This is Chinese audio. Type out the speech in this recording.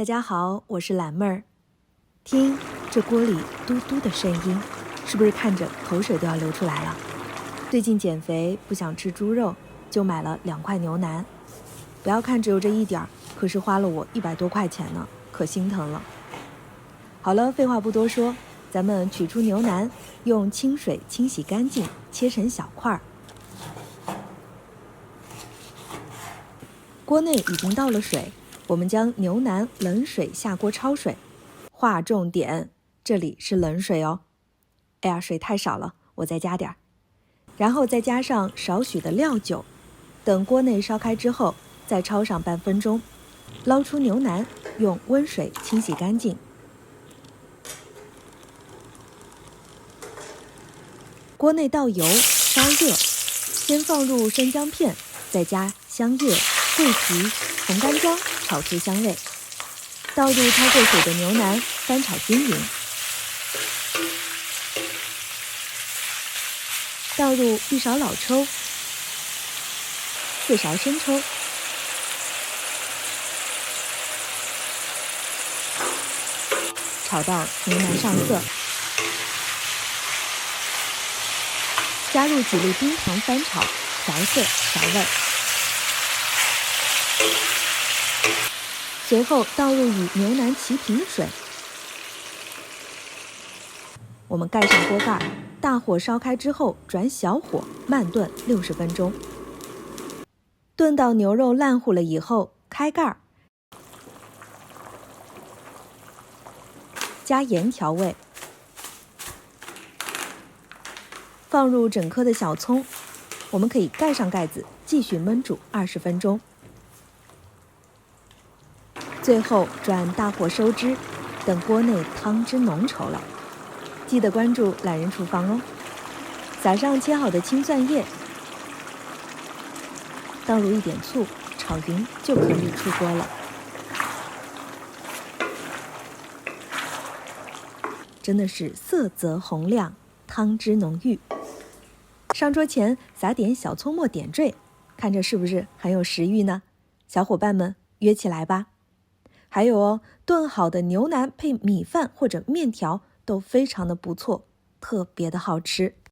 大家好，我是蓝妹儿。听这锅里嘟嘟的声音，是不是看着口水都要流出来了？最近减肥不想吃猪肉，就买了2块牛腩。不要看只有这一点儿，可是花了我100多块钱呢，可心疼了。好了，废话不多说，咱们取出牛腩，用清水清洗干净，切成小块儿。锅内已经倒了水，我们将牛腩冷水下锅焯水。划重点，这里是冷水哦。哎呀，水太少了，我再加点儿。然后再加上少许的料酒，等锅内烧开之后，再焯上半分钟。捞出牛腩，用温水清洗干净。锅内倒油，烧热，先放入生姜片，再加香叶、桂皮、红干椒炒出香味。倒入焯过水的牛腩，翻炒均匀。倒入1勺老抽，4勺生抽，炒到牛腩上色。加入几粒冰糖翻炒，调色调味。随后倒入与牛腩齐平的水。我们盖上锅盖，大火烧开之后转小火慢炖60分钟。炖到牛肉烂糊了以后，开盖，加盐调味。放入整颗的小葱，我们可以盖上盖子，继续焖煮20分钟。最后转大火收汁，等锅内汤汁浓稠了。记得关注懒人厨房哦。撒上切好的青蒜叶，倒入一点醋，炒匀就可以出锅了。真的是色泽红亮，汤汁浓郁。上桌前撒点小葱末点缀，看着是不是很有食欲呢？小伙伴们约起来吧。还有哦，炖好的牛腩配米饭或者面条都非常的不错，特别的好吃。